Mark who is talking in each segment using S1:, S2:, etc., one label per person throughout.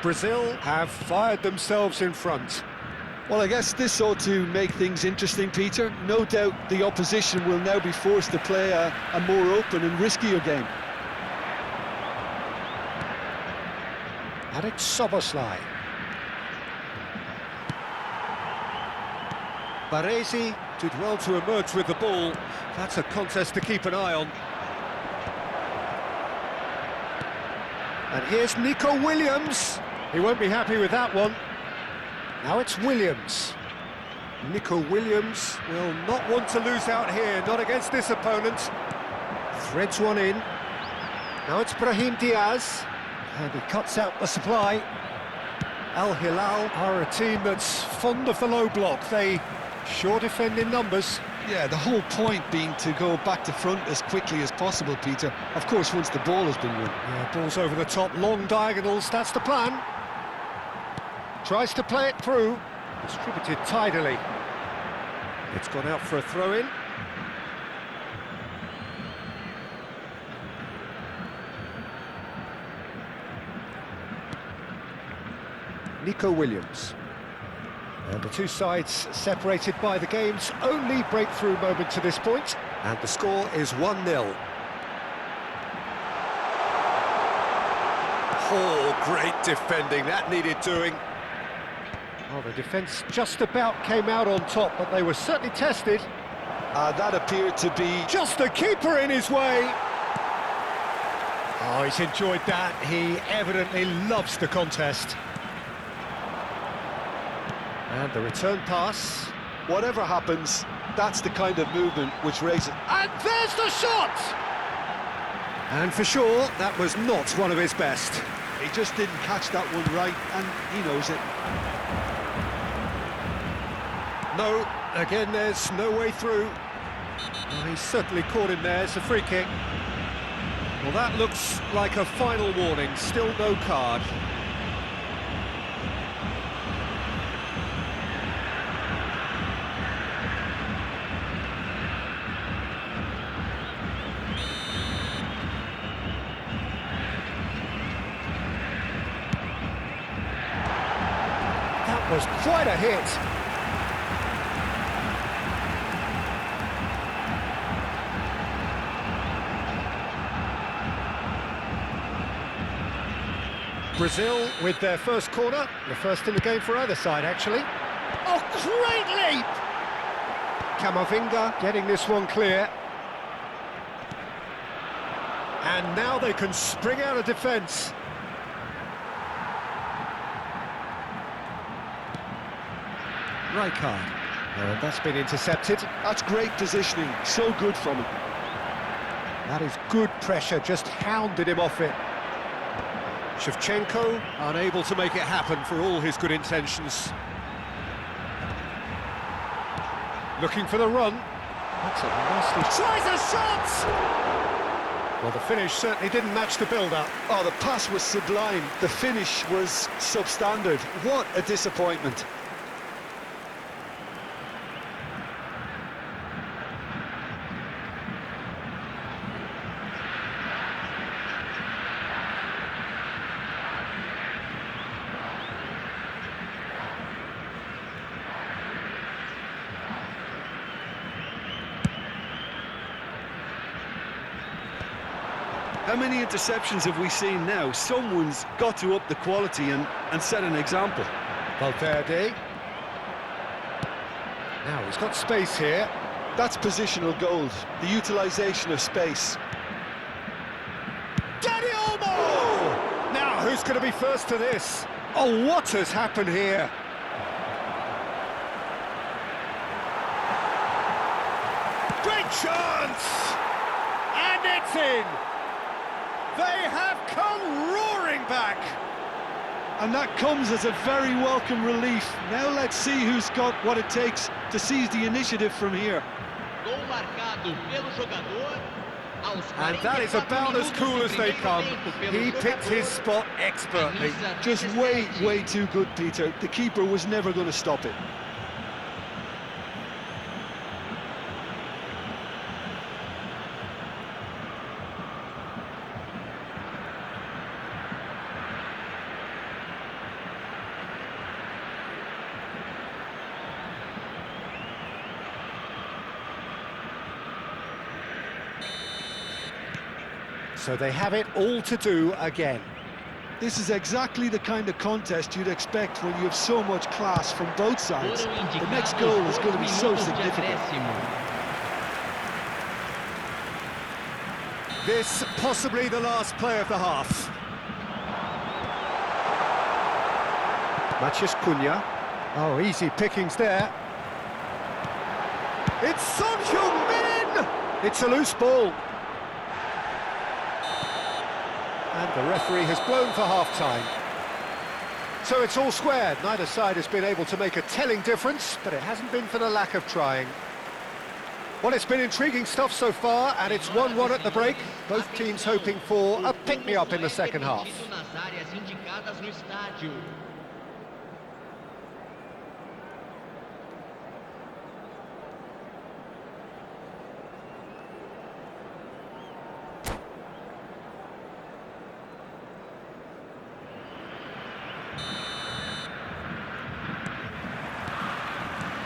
S1: Brazil have fired themselves in front.
S2: Well, I guess this ought to make things interesting, Peter. No doubt the opposition will now be forced to play a more open and riskier game.
S1: Alex Szoboszlai. Baresi did well to emerge with the ball. That's a contest to keep an eye on. And here's Nico Williams. He won't be happy with that one. Now it's Williams. Nico Williams will not want to lose out here, not against this opponent. Threads one in. Now it's Brahim Diaz. And he cuts out the supply. Al Hilal are a team that's fond of the low block. They sure defend in numbers.
S2: Yeah, the whole point being to go back to front as quickly as possible, Peter. Of course, once the ball has been won.
S1: Yeah, ball's over the top, long diagonals, that's the plan. Tries to play it through, distributed tidily. It's gone out for a throw-in. Nico Williams. And the two sides separated by the game's only breakthrough moment to this point. And the score is 1-0. Oh, great defending, that needed doing. Well, the defence just about came out on top, but they were certainly tested.
S2: That appeared to be...
S1: Just the keeper in his way. Oh, he's enjoyed that. He evidently loves the contest. And the return pass.
S2: Whatever happens, that's the kind of movement which raises...
S1: And there's the shot! And for sure, that was not one of his best.
S2: He just didn't catch that one right, and he knows it.
S1: No, again, there's no way through. Well, he's certainly caught him there. It's a free kick. Well, that looks like a final warning. Still no card. That was quite a hit. Brazil with their first corner, the first in the game for either side, actually. Oh, great leap! Camavinga getting this one clear. And now they can spring out of defence. Rijkaard. And that's been intercepted.
S2: That's great positioning, so good from him.
S1: That is good pressure, just hounded him off it. Shevchenko unable to make it happen for all his good intentions. Looking for the run. That's a nasty... Tries a shot! Well, the finish certainly didn't match the build-up.
S2: Oh, the pass was sublime. The finish was substandard. What a disappointment. How many interceptions have we seen now? Someone's got to up the quality and set an example.
S1: Valverde. Now he's got space here.
S2: That's positional gold, the utilisation of space.
S1: Dani Olmo! Now who's going to be first to this? Oh, what has happened here? Great chance! And it's in! They have come roaring back!
S2: And that comes as a very welcome relief. Now let's see who's got what it takes to seize the initiative from here.
S1: And that is about as cool as they come. He picked his spot expertly.
S2: Just way too good, Peter. The keeper was never going to stop it.
S1: So they have it all to do again.
S2: This is exactly the kind of contest you'd expect when you have so much class from both sides. The next goal is going to be so significant.
S1: This possibly the last play of the half. Matheus Cunha. Oh, easy pickings there. It's Son Heung-min! It's a loose ball. And the referee has blown for half-time. So it's all squared. Neither side has been able to make a telling difference, but it hasn't been for the lack of trying. Well, it's been intriguing stuff so far, and it's 1-1 at the break. Both teams hoping for a pick-me-up in the second half.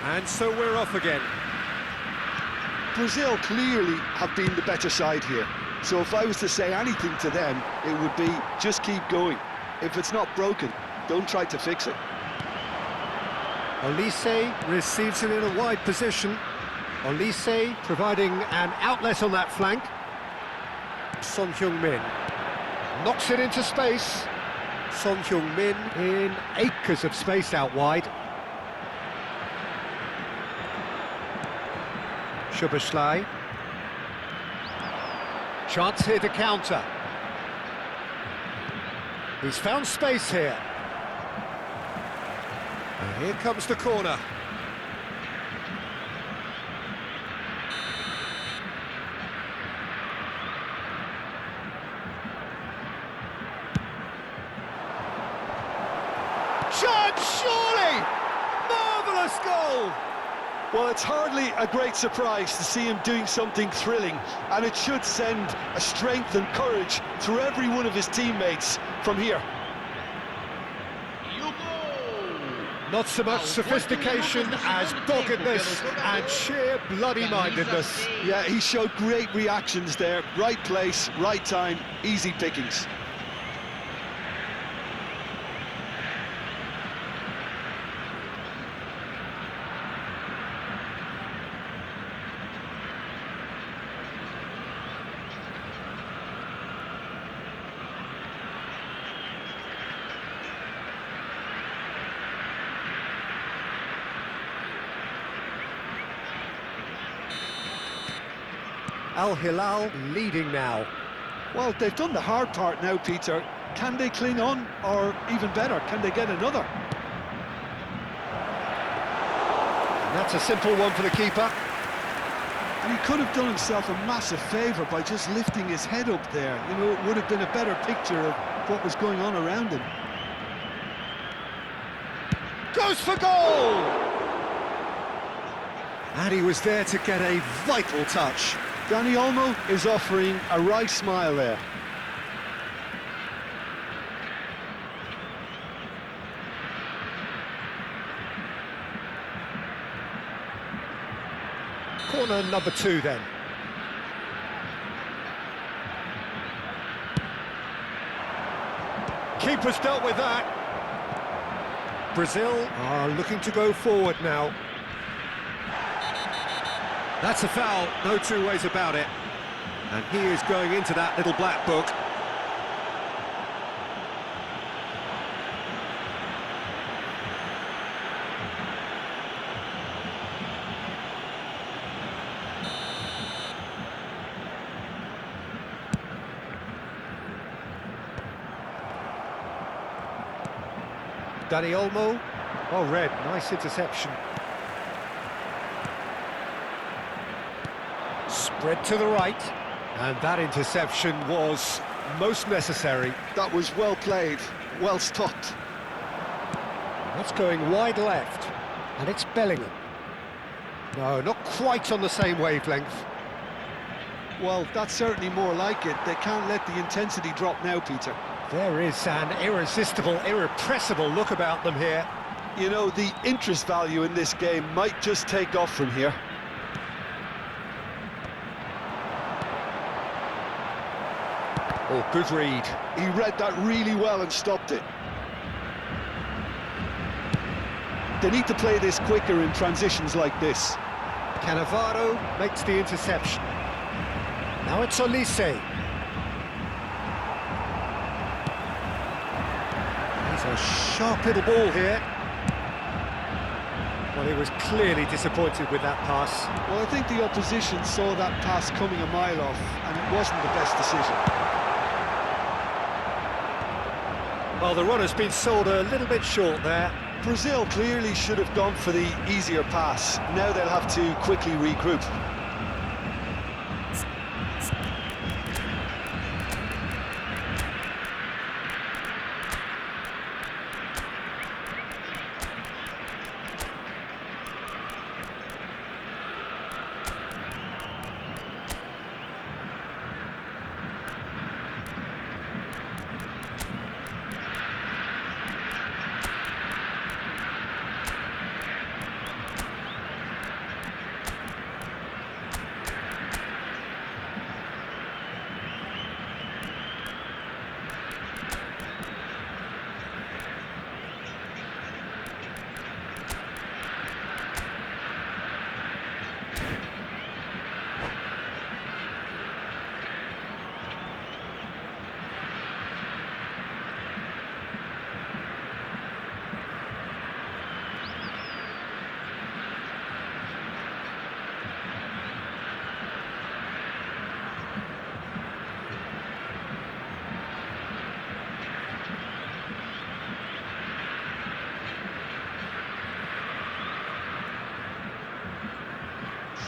S1: And so we're off again.
S2: Brazil clearly have been the better side here. So if I was to say anything to them, it would be just keep going. If it's not broken, don't try to fix it.
S1: Olise receives it in a wide position. Olise providing an outlet on that flank. Son Heung-min knocks it into space. Son Heung-min in acres of space out wide. Szoboszlai. Chance here to counter. He's found space here. And here comes the corner. Chance, surely! Marvellous goal!
S2: Well, it's hardly a great surprise to see him doing something thrilling, and it should send a strength and courage through every one of his teammates from here.
S1: Not so much sophistication as doggedness and sheer bloody-mindedness.
S2: Yeah, he showed great reactions there. Right place, right time, easy pickings.
S1: Al Hilal leading now.
S2: Well, they've done the hard part now, Peter. Can they cling on, or even better, can they get another?
S1: And that's a simple one for the keeper.
S2: And he could have done himself a massive favour by just lifting his head up there. You know, it would have been a better picture of what was going on around him.
S1: Goes for goal! And he was there to get a vital touch.
S2: Dani Olmo is offering a right smile there.
S1: Corner number 2 then. Keeper's dealt with that. Brazil are looking to go forward now. That's a foul, no two ways about it. And he is going into that little black book. Dani Olmo. Oh, red, nice interception. Spread to the right, and that interception was most necessary.
S2: That was well played, well stopped.
S1: That's going wide left, and it's Bellingham. No, not quite on the same wavelength.
S2: Well, that's certainly more like it. They can't let the intensity drop now, Peter.
S1: There is an irresistible, irrepressible look about them here.
S2: You know, the interest value in this game might just take off from here.
S1: Oh, good read.
S2: He read that really well and stopped it. They need to play this quicker in transitions like this.
S1: Cannavaro makes the interception. Now it's Olise. He's a sharp little ball here. Well, he was clearly disappointed with that pass.
S2: Well, I think the opposition saw that pass coming a mile off, and it wasn't the best decision.
S1: Well, the run has been sold a little bit short there.
S2: Brazil clearly should have gone for the easier pass. Now they'll have to quickly regroup.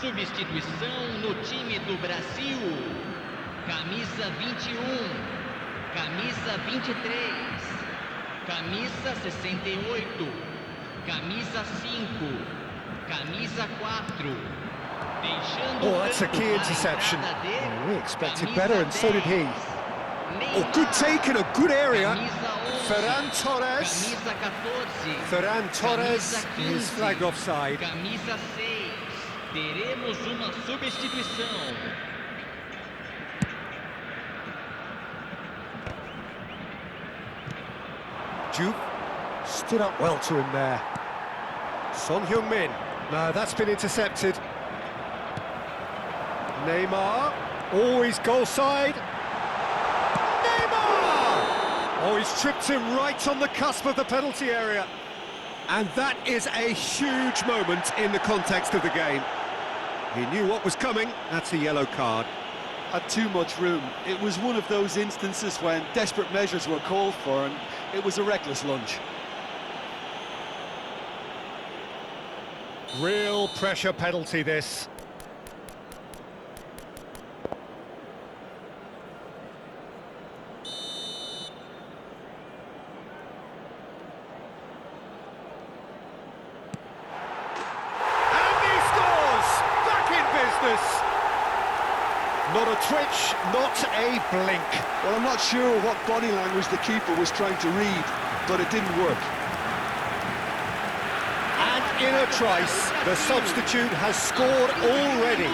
S3: Substituição no time do Brasil. Camisa 21, camisa 23, camisa 68, camisa 5, camisa 4.
S1: Oh, that's a key interception. Oh, we expected better, and so did he. Oh, good take in a good area. Ferran Torres. Ferran Torres is flagged offside.
S3: Camisa 6. Teremos uma substituição.
S1: Juve stood up well to him there. Son Heung-min. No, that's been intercepted. Neymar. Oh, he's goal side. Neymar! Oh, he's tripped him right on the cusp of the penalty area. And that is a huge moment in the context of the game. He knew what was coming. That's a yellow card.
S2: Had too much room. It was one of those instances when desperate measures were called for, and it was a reckless lunge.
S1: Real pressure penalty, this. Not a twitch, not a blink.
S2: Well, I'm not sure what body language the keeper was trying to read, but it didn't work.
S1: And in a trice, the substitute has scored already.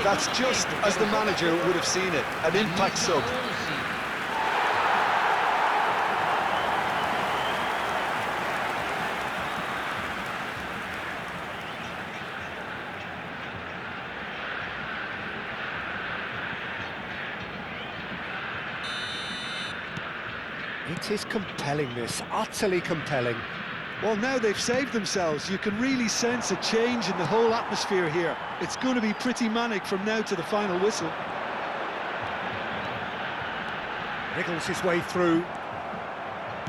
S2: That's just as the manager would have seen it, an impact sub.
S1: It is compelling, this, utterly compelling.
S2: Well, now they've saved themselves. You can really sense a change in the whole atmosphere here. It's going to be pretty manic from now to the final whistle.
S1: Wriggles his way through.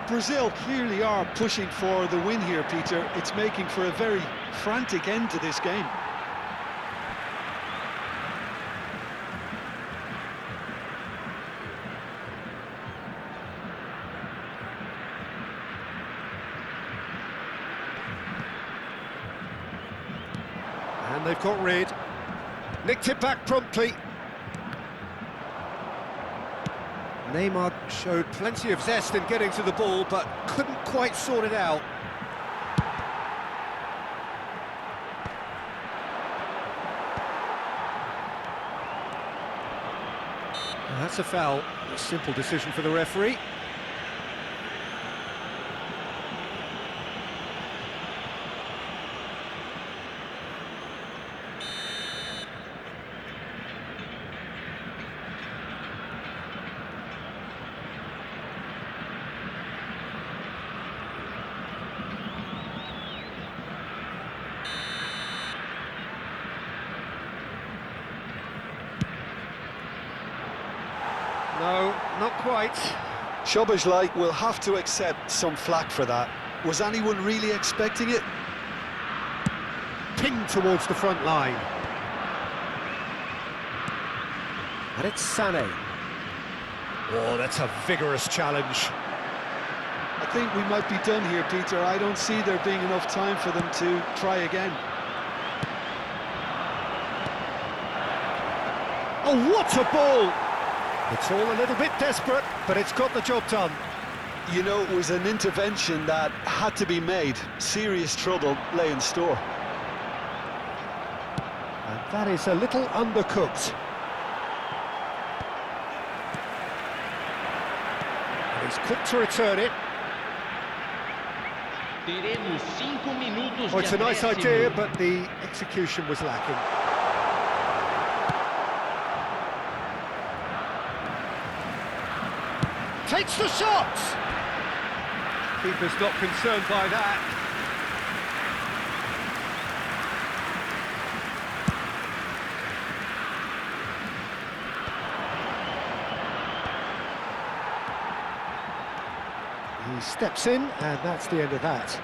S2: Brazil clearly are pushing for the win here, Peter. It's making for a very frantic end to this game.
S1: And they've got rid. Nicked it back promptly. Neymar showed plenty of zest in getting to the ball, but couldn't quite sort it out. That's a foul. A simple decision for the referee. No, not quite.
S2: Szoboszlai will have to accept some flack for that. Was anyone really expecting it?
S1: Pinged towards the front line. And it's Sané. Oh, that's a vigorous challenge.
S2: I think we might be done here, Peter. I don't see there being enough time for them to try again.
S1: Oh, what a ball! It's all a little bit desperate, but it's got the job done.
S2: You know, it was an intervention that had to be made. Serious trouble lay in store.
S1: And that is a little undercooked. And he's quick to return it.
S3: Teremos 5 minutos
S1: Oh, it's a
S3: de
S1: nice
S3: acréscimo.
S1: idea, but the execution was lacking. Takes the shot! Keeper's not concerned by that. He steps in, and that's the end of that.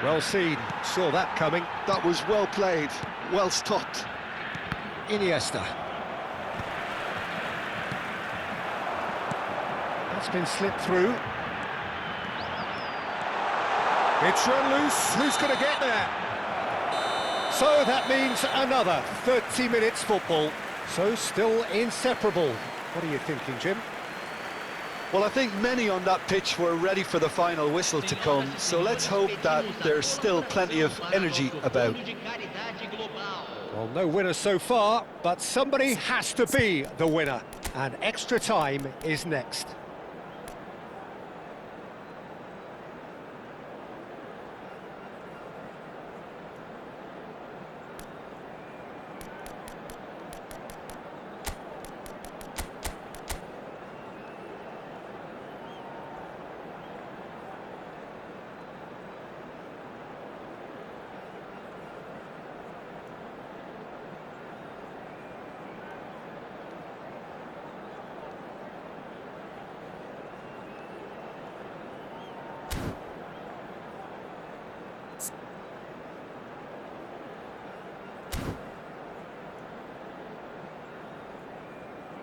S1: Well seen, saw that coming.
S2: That was well played, well stopped.
S1: Iniesta. That's been slipped through. It's run loose, who's going to get there? So that means another 30 minutes football. So still inseparable. What are you thinking, Jim?
S2: Well, I think many on that pitch were ready for the final whistle to come, so let's hope that there's still plenty of energy about.
S1: Well, no winner so far, but somebody has to be the winner. And extra time is next.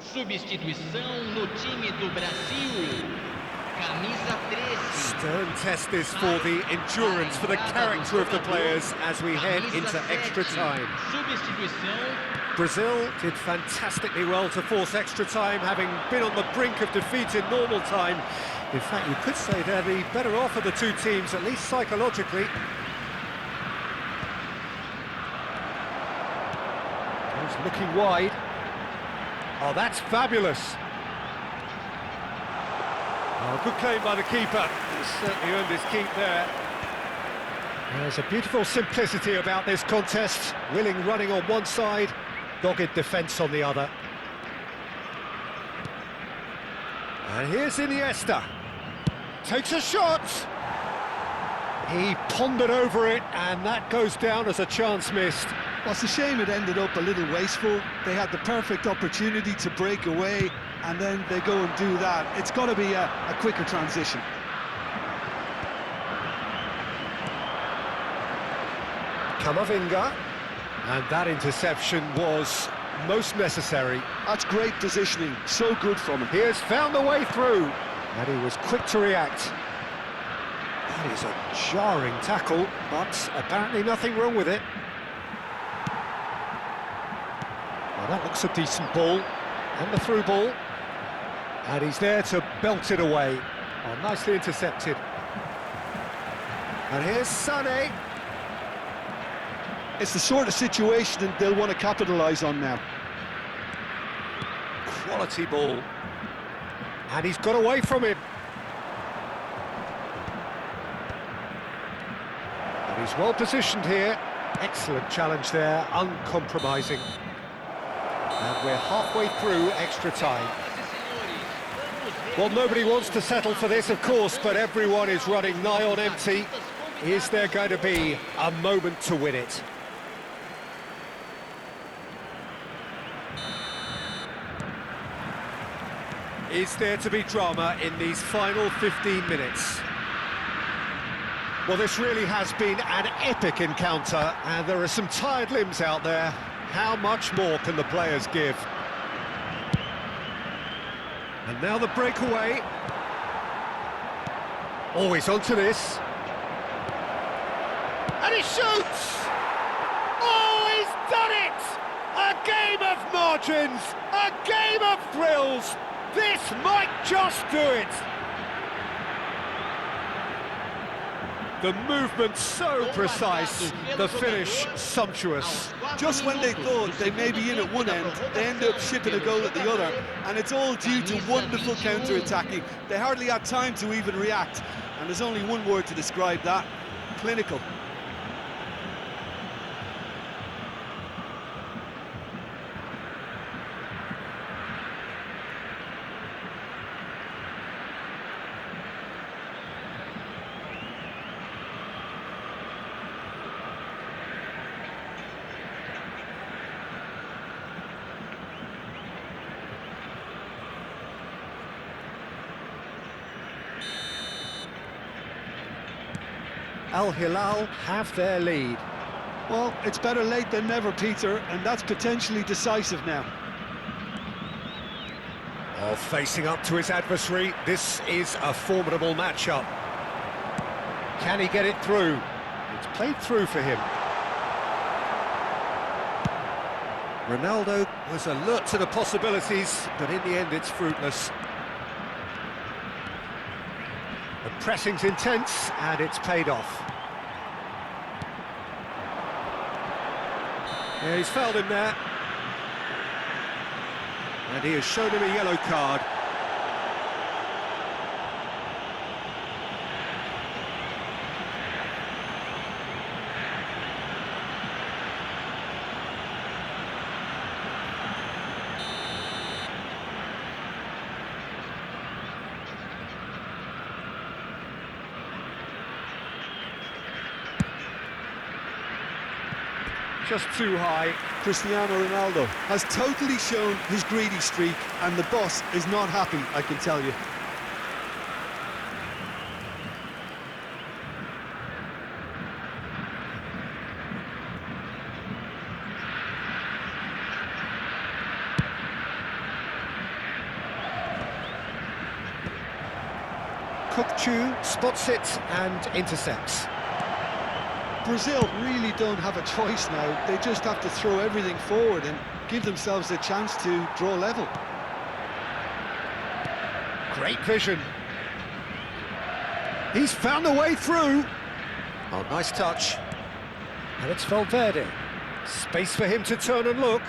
S3: Substituição no time do Brasil. Camisa 13.
S1: Stern test this for the endurance, for the character of the players as we head into extra time.
S3: Substituição.
S1: Brazil did fantastically well to force extra time, having been on the brink of defeat in normal time. In fact, you could say they're the better off of the two teams, at least psychologically. He's looking wide. Oh, that's fabulous. Oh, good claim by the keeper. He's certainly earned his keep there. There's a beautiful simplicity about this contest. Willing running on one side, dogged defence on the other. And here's Iniesta. Takes a shot. He pondered over it, and that goes down as a chance missed.
S2: Well, it's a shame it ended up a little wasteful. They had the perfect opportunity to break away, and then they go and do that. It's got to be a quicker transition.
S1: Camavinga, and that interception was most necessary.
S2: That's great positioning, so good from him.
S1: He has found the way through, and he was quick to react. That is a jarring tackle, but apparently nothing wrong with it. Well, that looks a decent ball, and the through ball. And he's there to belt it away. Oh, nicely intercepted. And here's Sané.
S2: It's the sort of situation that they'll want to capitalise on now.
S1: quality ball. And he's got away from him. And he's well positioned here. Excellent challenge there, uncompromising. And we're halfway through extra time. Well, nobody wants to settle for this, of course, but everyone is running nigh on empty. Is there going to be a moment to win it? Is there to be drama in these final 15 minutes? Well, this really has been an epic encounter, and there are some tired limbs out there. How much more can the players give? And now the breakaway. Always onto this. And he shoots! Oh, he's done it! A game of margins, a game of thrills. This might just do it. The movement so precise, the finish sumptuous.
S2: Just when they thought they may be in at one end, they end up shipping a goal at the other, and it's all due to wonderful counter-attacking. They hardly had time to even react, and there's only one word to describe that: clinical.
S1: Al Hilal have their lead.
S2: Well, it's better late than never, Peter, and that's potentially decisive now.
S1: Oh, facing up to his adversary, this is a formidable matchup. Can he get it through? It's played through for him. Ronaldo was alert to the possibilities, but in the end it's fruitless. The pressing's intense, and it's paid off. Yeah, he's fouled him there. And he has shown him a yellow card. Just too high.
S2: Cristiano Ronaldo has totally shown his greedy streak, and the boss is not happy, I can tell you.
S1: Kukçu spots it and intercepts.
S2: Brazil really don't have a choice now. They just have to throw everything forward and give themselves a chance to draw level.
S1: Great vision. He's found a way through. Oh, nice touch. And it's Valverde. Space for him to turn and look.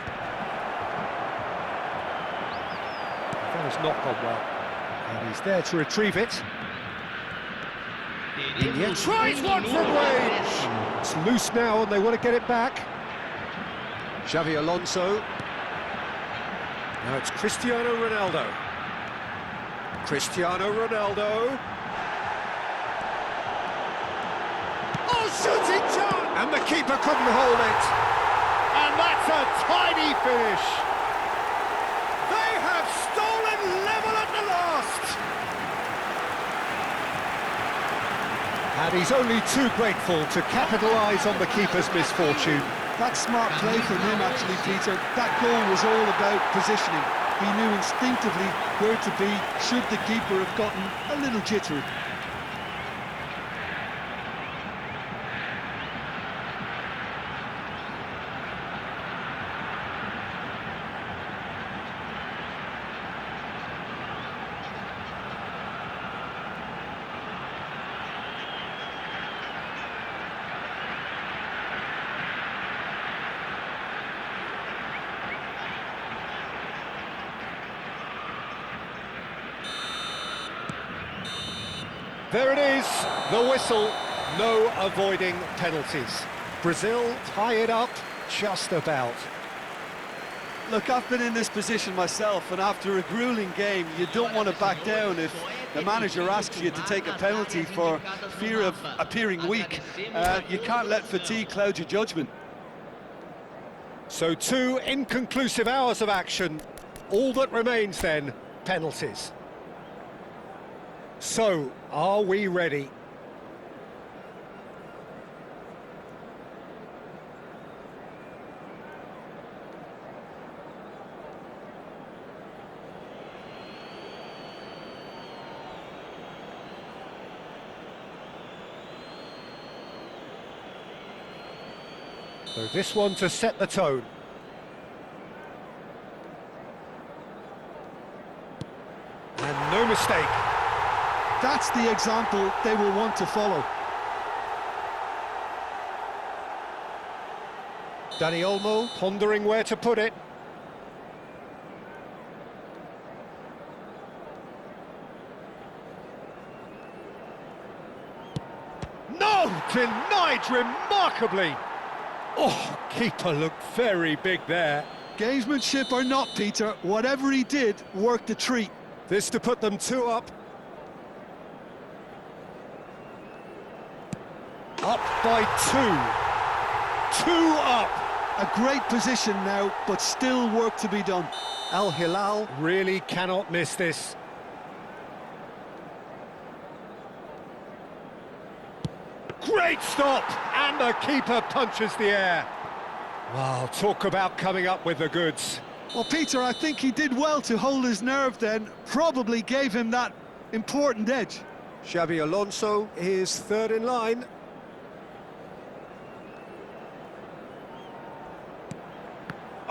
S1: That has not gone well. And he's there to retrieve it. He tries one from range. It's loose now and they want to get it back. Xavi Alonso. Now it's Cristiano Ronaldo. Cristiano Ronaldo. Oh, shooting chance! And the keeper couldn't hold it. And that's a tidy finish. They have stolen level at the last. And he's only too grateful to capitalise on the keeper's misfortune.
S2: That's smart play from him, actually, Peter. That goal was all about positioning. He knew instinctively where to be should the keeper have gotten a little jittery.
S1: There it is, the whistle. No avoiding penalties. Brazil tie it up just about.
S2: Look, I've been in this position myself, and after a grueling game, you don't want to back down if the manager asks you to take a penalty for fear of appearing weak. You can't let fatigue cloud your judgment.
S1: So 2 inconclusive hours of action. All that remains then, penalties. So, are we ready? So this one to set the tone. And no mistake.
S2: That's the example they will want to follow.
S1: Dani Olmo pondering where to put it. No! Denied remarkably! Oh, keeper looked very big there.
S2: Gamesmanship or not, Peter, whatever he did worked a treat.
S1: This to put them 2 up. Up by 2. 2 up.
S2: A great position now, but still work to be done.
S1: Al Hilal really cannot miss this. Great stop! And the keeper punches the air. Wow, talk about coming up with the goods.
S2: Well, Peter, I think he did well to hold his nerve then. Probably gave him that important edge.
S1: Xabi Alonso is 3rd in line.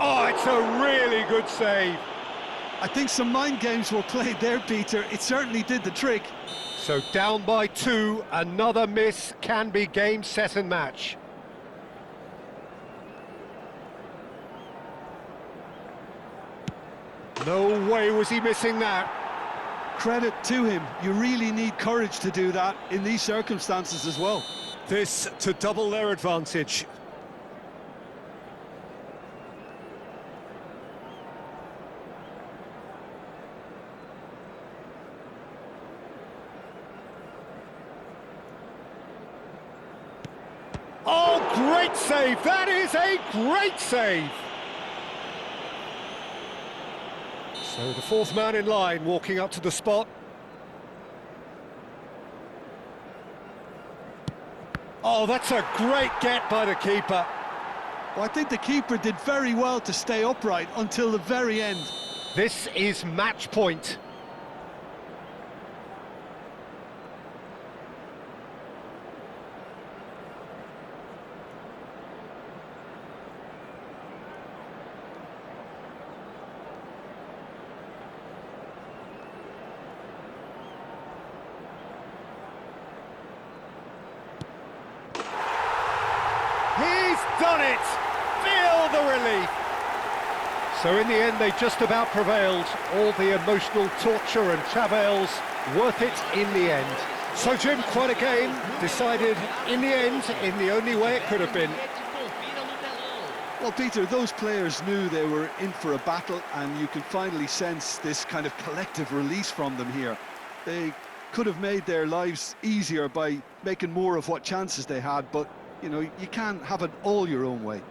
S1: Oh, it's a really good save.
S2: I think some mind games were played there, Peter. It certainly did the trick.
S1: So down by 2, another miss can be game, set and match. No way was he missing that.
S2: Credit to him. You really need courage to do that in these circumstances as well.
S1: This to double their advantage. Oh, great save! That is a great save! So the 4th man in line walking up to the spot. Oh, that's a great get by the keeper.
S2: Well, I think the keeper did very well to stay upright until the very end.
S1: This is match point. He's done it! Feel the relief! So in the end, they just about prevailed. All the emotional torture and travails, worth it in the end. So Jim, quite a game, decided in the end, in the only way it could have been.
S2: Well, Peter, those players knew they were in for a battle, and you can finally sense this kind of collective release from them here. They could have made their lives easier by making more of what chances they had, but, you know, you can't have it all your own way.